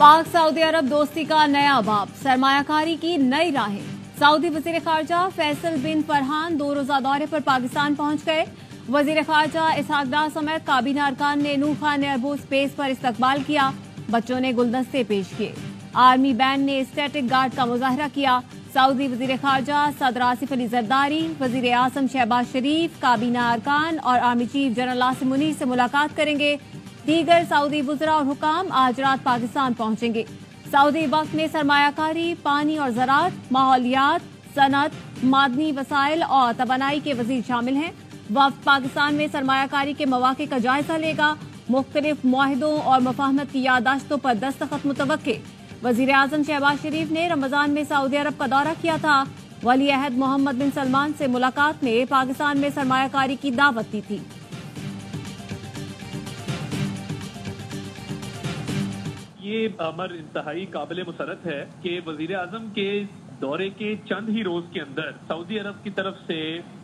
पाक सऊदी अरब दोस्ती का नया बाब, सरमायाकारी की नई राहें। सऊदी वजीर खारजा फैसल बिन फरहान 2 रोजा दौरे पर पाकिस्तान पहुंच गए। वजीर खारजा इसहाक डार समेत काबीना अरकान ने नूर खान एयरबोर्स बेस पर इस्तकबाल किया। बच्चों ने गुलदस्ते पेश किए। आर्मी बैंड ने स्टैटिक गार्ड का मुजाहरा किया। सऊदी वजीर खारजा सदर आसिफ अली जरदारी, वजीर आजम शहबाज शरीफ, काबीना अरकान और army chief general Asim Munir से मुलाकात करेंगे। दीगर सऊदी वुज़रा और हुकाम आज रात पाकिस्तान पहुंचेंगे। सऊदी वक्त में सरमायाकारी, पानी और ज़राअत, माहौलियात, सनत, मादनी वसाइल और तवानाई के वजीर शामिल हैं। वक्त पाकिस्तान में सरमायाकारी के मौक़े का जायजा लेगा। मुख्तलिफ मुआहिदों और मुफाहमत की याददाश्तों पर दस्तखत मुतवक्के। वजीर आजम शहबाज शरीफ ने रमजान में सऊदी अरब का दौरा किया था। वली अहद मोहम्मद बिन सलमान से मुलाकात में पाकिस्तान में सरमायाकारी की दावत दी थी। ये अमर इंतहाई काबिल मुसरत है कि वजीर आजम के दौरे के चंद ही रोज के अंदर सऊदी अरब की तरफ से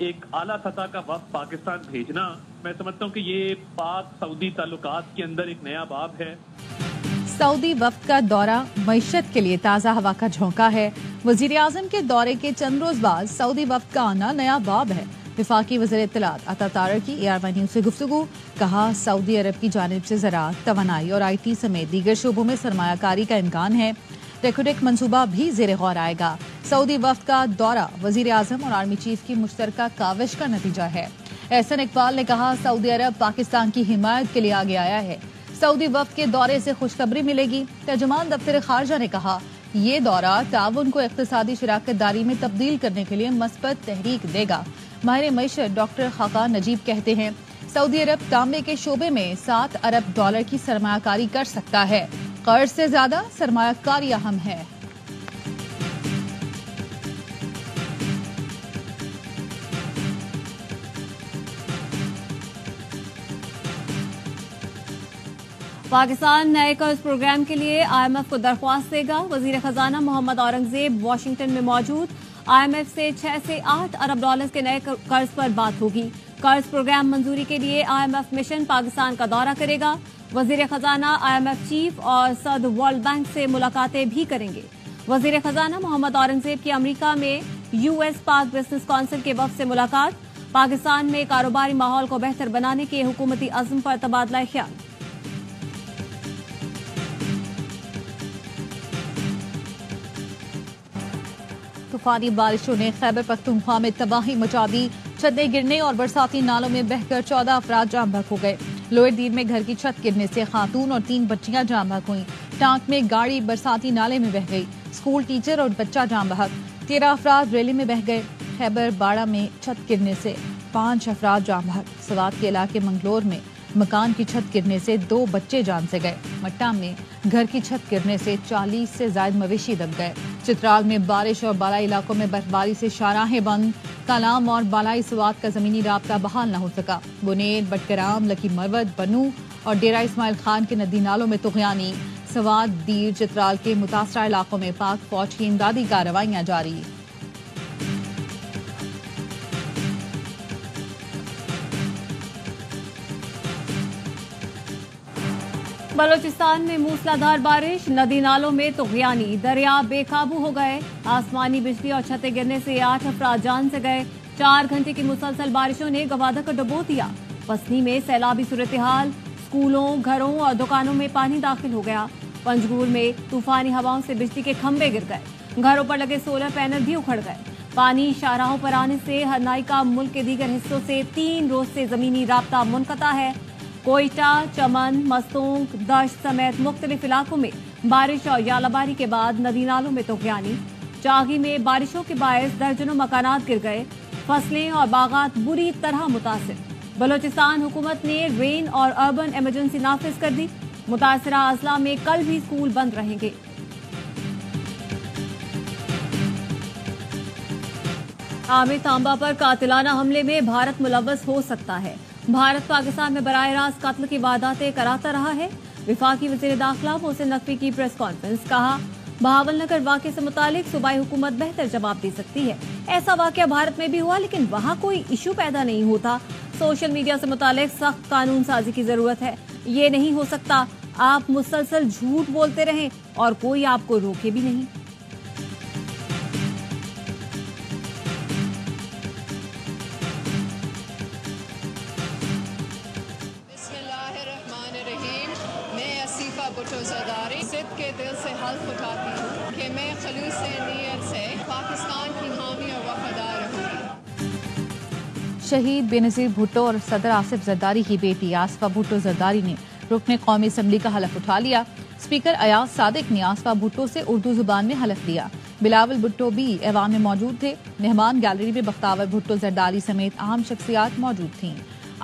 एक आला सतह का वक्त पाकिस्तान भेजना, मैं समझता हूँ कि ये पाक सऊदी ताल्लुकात के अंदर एक नया बाब है। सऊदी वफ्द का दौरा मईशत के लिए ताज़ा हवा का झोंका है। वजीर आजम के दौरे के चंद रोज बाद सऊदी वफ्द का आना नया बाब है। विफाकी वज़ीर इत्तलात अता तारक की AR1 न्यूज़ से गुफ्तगू। कहा, सऊदी अरब की जानिब से ज़राअत, तवानाई और IT समेत दीगर शोबों में सरमायाकारी का इम्कान है। रेकोडेक मंसूबा भी ज़ेरे गौर आएगा। सऊदी वफ्द का दौरा वज़ीर आज़म और आर्मी चीफ की मुश्तरका काविश का नतीजा है। एहसन इकबाल ने कहा, सऊदी अरब पाकिस्तान की हिमायत के लिए आगे आया है। सऊदी वफ्द के दौरे से खुशखबरी मिलेगी। तर्जुमान दफ्तर खारजा ने कहा, ये दौरा ताउन को इक़्तिसादी शराकत दारी में तब्दील करने के लिए मस्बत तहरीक देगा। माहिर मईशत डॉक्टर खाका नजीब कहते हैं, सऊदी अरब तांबे के शोबे में $7 अरब की सरमायाकारी कर सकता है। कर्ज से ज्यादा सरमायाकारी अहम है। पाकिस्तान नए कर्ज प्रोग्राम के लिए IMF को दरख्वास्त देगा। वजीर खजाना मोहम्मद औरंगजेब वाशिंगटन में मौजूद। IMF से 6 से 8 अरब डॉलर के नए कर्ज पर बात होगी। कर्ज प्रोग्राम मंजूरी के लिए IMF मिशन पाकिस्तान का दौरा करेगा। वजीर खजाना IMF चीफ और सदर वर्ल्ड बैंक से मुलाकातें भी करेंगे। वजीर खजाना मोहम्मद औरंगजेब की अमेरिका में US पाक बिजनेस काउंसिल के वफ्द से मुलाकात। पाकिस्तान में कारोबारी माहौल को बेहतर बनाने के हुकूमती अज़्म पर तबादला ख्याल। तूफानी बारिशों ने खैबर पख्तूनख्वा में तबाही मचा दी। छतें गिरने और बरसाती नालों में बहकर 14 अफराद जाम बहक हो गए। लोअर दीर में घर की छत गिरने से खातून और 3 बच्चियां जाम बहक हुई। टांक में गाड़ी बरसाती नाले में बह गई। स्कूल टीचर और बच्चा जाम बहक। 13 अफराद रैली में बह गए। खैबर बाड़ा में छत गिरने से 5 अफराद जाम बहक। सवात के इलाके मंगलोर में मकान की छत गिरने से 2 बच्चे जान से गए। मट्टा में घर की छत गिरने से 40 से ज्यादा मवेशी दब गए। चित्राल में बारिश और बालाई इलाकों में बर्फबारी से शाहराहें बंद। कलाम और बालाई सवात का जमीनी राब्ता बहाल न हो सका। बुनेर, बटकराम, लकी मरवत, बनू और डेरा इस्माइल खान के नदी नालों में तुग़यानी। सवात, दीर, चित्राल के मुतासरा इलाकों में पाक फौज की इमदादी कार्रवाइयां जारी। बलोचिस्तान में मूसलाधार बारिश, नदी नालों में तुग़यानी, दरिया बेकाबू हो गए। आसमानी बिजली और छतें गिरने से 8 अफराद जान से गए। 4 घंटे की मुसलसल बारिशों ने गवादर को डुबो दिया। पसनी में सैलाबी सूरत-ए-हाल, स्कूलों, घरों और दुकानों में पानी दाखिल हो गया। पंजगूर में तूफानी हवाओं से बिजली के खंभे गिर गए। घरों पर लगे सोलर पैनल भी उखड़ गए। पानी शाहराहों पर आने से हरनाइका मुल्क के दीगर हिस्सों से 3 रोज से जमीनी राब्ता मुनक़ता है। कोयटा, चमन, मस्तूंग, दश्त समेत मुख्तलिफ इलाकों में बारिश और यालाबारी के बाद नदी नालों में तुग़यानी। चागी में बारिशों के बायस दर्जनों मकानात गिर गए। फसलें और बागात बुरी तरह मुतासिर। बलोचिस्तान हुकूमत ने रेन और अर्बन इमरजेंसी नाफिज कर दी। मुतासरा अजला में कल भी स्कूल बंद रहेंगे। आमिर तांबा पर कातिलाना हमले में भारत मुलव्वस हो सकता है। भारत पाकिस्तान में बराह रास्त कत्ल की वारदातें कराता रहा है। विफाकी वज़ीर दाखिला मोहसिन नकवी की प्रेस कॉन्फ्रेंस। कहा, बहावलनगर वाक़े से मुतालिक सूबाई हुकूमत बेहतर जवाब दे सकती है। ऐसा वाक़या भारत में भी हुआ, लेकिन वहाँ कोई इशू पैदा नहीं होता। सोशल मीडिया से मुतालिक सख्त कानून साजी की जरूरत है। ये नहीं हो सकता आप मुसलसल झूठ बोलते रहें, और कोई आपको रोके भी नहीं। मैं असीफा भुट्टो ज़रदारी सिद्ध के दिल से हल्फ उठाती हूँ कि मैं खलूस नीयत से पाकिस्तान की हामी और वफादार रहूँगी। शहीद बेनज़ीर भुट्टो और सदर आसिफ जरदारी की बेटी आसफा भुट्टो जरदारी ने रुकने कौमी असम्बली का हलफ उठा लिया। स्पीकर अयाज सादिक ने आसफा भुट्टो से उर्दू जुबान में हलफ लिया। बिलावल भुट्टो भी ऐवान में मौजूद थे। मेहमान गैलरी में बख्तावर भुट्टो जरदारी समेत अहम शख्सियात मौजूद थीं।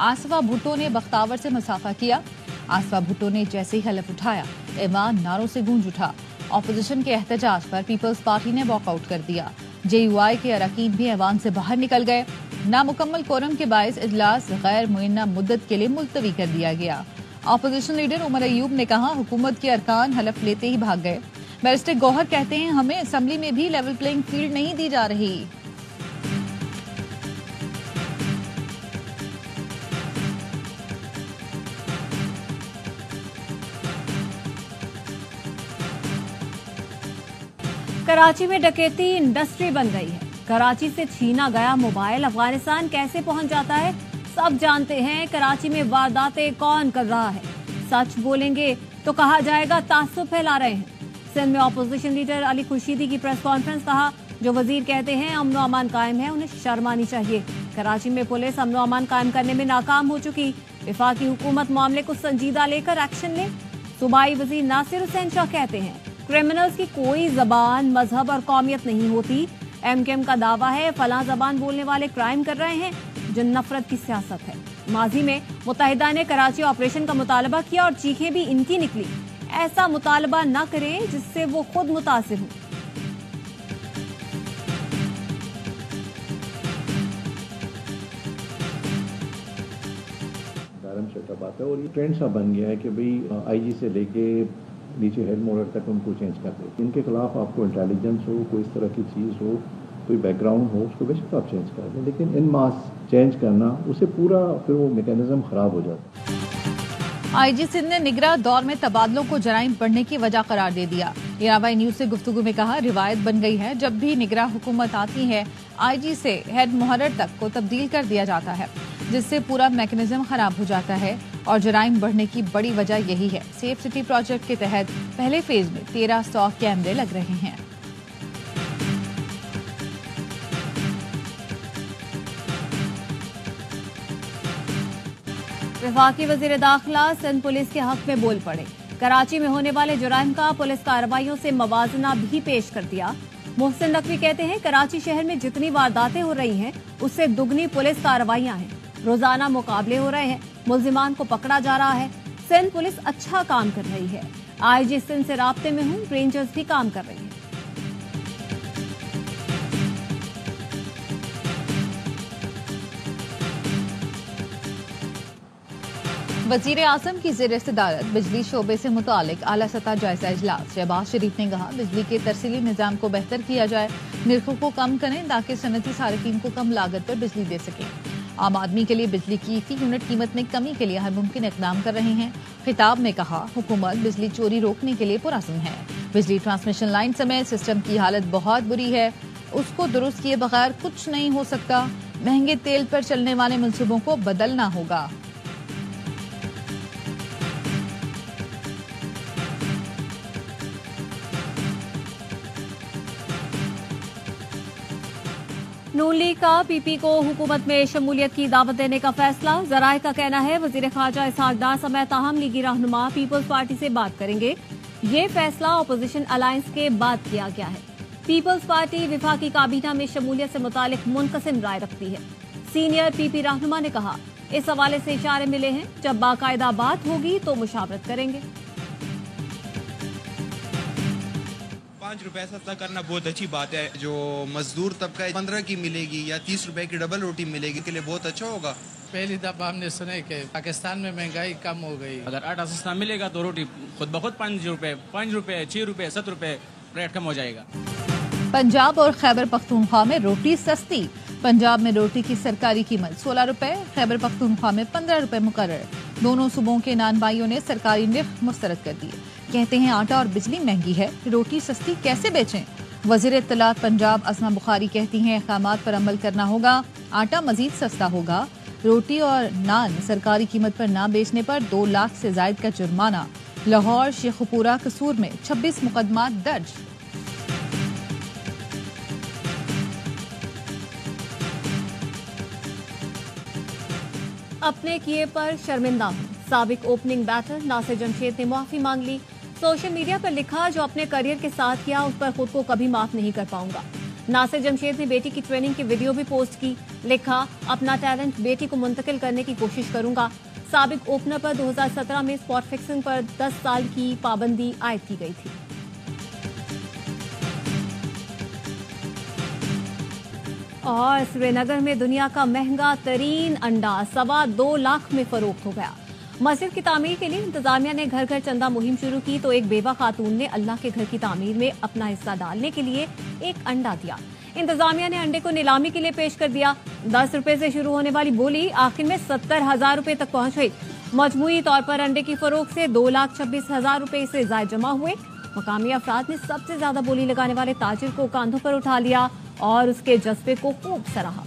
आसफा भुट्टो ने बख्तावर से मुसाफा किया। आसफा भुट्टो ने जैसे ही हलफ उठाया, ऐवान नारों से गूंज उठा। ऑपोजिशन के एहतजाज पर पीपल्स पार्टी ने वॉकआउट कर दिया। JUI के अरकान भी ऐवान से बाहर निकल गए। नामुकम्मल कोरम के बायस इजलास गैर मुयन्ना मुद्दत के लिए मुलतवी कर दिया गया। ऑपोजिशन लीडर उमर अयूब ने कहा, हुकूमत के अरकान हलफ लेते ही भाग गए। बैरिस्टर गौहर कहते हैं, हमें असम्बली में भी लेवल प्लेइंग फील्ड नहीं दी जा रही। कराची में डकैती इंडस्ट्री बन गई है। कराची से छीना गया मोबाइल अफगानिस्तान कैसे पहुंच जाता है, सब जानते हैं। कराची में वारदातें कौन कर रहा है, सच बोलेंगे तो कहा जाएगा तासुब फैला रहे हैं। सिंध में अपोजिशन लीडर अली खुर्शीदी की प्रेस कॉन्फ्रेंस, कहा जो वजीर कहते हैं अमन व अमान कायम है, उन्हें शर्म आनी चाहिए। कराची में पुलिस अमन व अमान कायम करने में नाकाम हो चुकी। वफाकी हुकूमत मामले को संजीदा लेकर एक्शन ले। सूबाई वजीर नासिर हुसैन शाह कहते हैं, क्रिमिनल्स की कोई जबान, मजहब और कौमियत नहीं होती। MKM का दावा है फलां जबान बोलने वाले क्राइम कर रहे हैं, जो नफरत की सियासत है। माजी में मुत्तहिदा ने कराची ऑपरेशन का मुतालबा किया और चीखें भी इनकी निकली। ऐसा मुतालबा न करें जिससे वो खुद मुतासिर हों। सेटअप आता है और ये ट्रेंड सा बन गया है कि भाई IG से लेके नीचे हेड मॉडल तक उनको चेंज कर दे। इनके खिलाफ आपको इंटेलिजेंस हो, कोई इस तरह की चीज़ हो, कोई बैकग्राउंड हो, उसको बेशक आप चेंज कर दें, लेकिन इन मास चेंज करना उससे पूरा फिर वो मैकेनिज्म खराब हो जाता है। IG सिंध ने निगरां दौर में तबादलों को जराइम बढ़ने की वजह करार दे दिया। इरावाई न्यूज से गुफ्तगू में कहा, रिवायत बन गई है जब भी निगरां हुकूमत आती है IG से हेड मुहर्रर तक को तब्दील कर दिया जाता है, जिससे पूरा मैकेनिज्म खराब हो जाता है और जराइम बढ़ने की बड़ी वजह यही है। सेफ सिटी प्रोजेक्ट के तहत पहले फेज में 1300 कैमरे लग रहे हैं। वफाकी वजीर दाखिला सिंध पुलिस के हक में बोल पड़े। कराची में होने वाले जुराइम का पुलिस कार्रवाइयों से मवाजना भी पेश कर दिया। मोहसिन नकवी कहते हैं, कराची शहर में जितनी वारदातें हो रही हैं उससे दुगनी पुलिस कार्रवाइयां हैं। रोजाना मुकाबले हो रहे हैं, मुल्जिमान को पकड़ा जा रहा है। सिंध पुलिस अच्छा काम कर रही है। IG सिंध से राब्ते में हूं, रेंजर्स भी काम कर रही है। वजीर आजम की ज़ेर सदारत बिजली शोबे से मुतालिक आला सतह जायजा इजलास। शहबाज शरीफ ने कहा, बिजली के तरसीली निज़ाम को बेहतर किया जाए, निर्खों को कम करें ताकि सनती सार्फिन को कम लागत पर बिजली दे सकें। आम आदमी के लिए बिजली की फी यूनिट कीमत में कमी के लिए हर मुमकिन इकदाम कर रहे हैं। खिताब में कहा, हुकूमत बिजली चोरी रोकने के लिए पुरअज़्म है। बिजली ट्रांसमिशन लाइन समेत सिस्टम की हालत बहुत बुरी है, उसको दुरुस्त किए बगैर कुछ नहीं हो सकता। महंगे तेल पर चलने वाले मंसूबों को बदलना होगा। नून लीग का PP को हुकूमत में शमूलियत की दावत देने का फैसला। जराए का कहना है, वजीर खारजा इसहाक डार समेत ताहम लीगी रहनुमा पीपल्स पार्टी से बात करेंगे। ये फैसला अपोजिशन अलायंस के बाद किया गया है। पीपल्स पार्टी वफाकी काबीना में शमूलियत से मुतालिक मुनकसिम राय रखती है। सीनियर PP रहनुमा ने कहा, इस हवाले से इशारे मिले हैं, जब बाकायदा बात होगी तो मुशावरत करेंगे। 5 रुपए सस्ता करना बहुत अच्छी बात है। जो मजदूर तबका 15 की मिलेगी या 30 रुपए की डबल रोटी मिलेगी, के लिए बहुत अच्छा होगा। पहली दफा हमने सुने कि पाकिस्तान में महंगाई कम हो गई। अगर आटा सस्ता मिलेगा तो रोटी खुद बखुद 5 रुपए, 6 रुपए, 7 रुपए रेट कम हो जाएगा। पंजाब और खैबर पख्तूनख्वा में रोटी सस्ती। पंजाब में रोटी की सरकारी कीमत 16 रुपए, खैबर पख्तूनख्वा में 15 रुपए मुकर्रर। दोनों सूबों के नानबाइयों ने सरकारी निर्ख मुस्तरद कर दिए। कहते हैं आटा और बिजली महंगी है, रोटी सस्ती कैसे बेचें। वजीर इत्तलात पंजाब असमा बुखारी कहती हैं अहकामात पर अमल करना होगा, आटा मजीद सस्ता होगा, रोटी और नान सरकारी कीमत पर ना बेचने पर 2 लाख से जायद का जुर्माना। लाहौर शेखुपुरा कसूर में 26 मुकदमात दर्ज। अपने किए पर शर्मिंदा हूं, साबिक ओपनिंग बैटर नासिर जमशेद ने माफी मांग ली। सोशल मीडिया पर लिखा, जो अपने करियर के साथ किया उस पर खुद को कभी माफ नहीं कर पाऊंगा। नासिर जमशेद ने बेटी की ट्रेनिंग की वीडियो भी पोस्ट की। लिखा, अपना टैलेंट बेटी को मुंतकिल करने की कोशिश करूंगा। साबिक ओपनर पर 2017 में स्पॉट फिक्सिंग पर 10 साल की पाबंदी आयद की गई थी। और श्रीनगर में दुनिया का महंगा तरीन अंडा 2.25 लाख में फरोख्त हो गया। मस्जिद की तामीर के लिए इंतजामिया ने घर घर चंदा मुहिम शुरू की तो एक बेवा खातून ने अल्लाह के घर की तामीर में अपना हिस्सा डालने के लिए एक अंडा दिया। इंतजामिया ने अंडे को नीलामी के लिए पेश कर दिया। 10 रुपए से शुरू होने वाली बोली आखिर में 70,000 रुपए तक पहुंच गई। मजमूई तौर पर अंडे की फरोख्त से 2,26,000 रुपए से ज्यादा जमा हुए। मकामी अफराद ने सबसे ज्यादा बोली लगाने वाले ताजिर को कांधों पर उठा लिया और उसके जज्बे को खूब सराहा।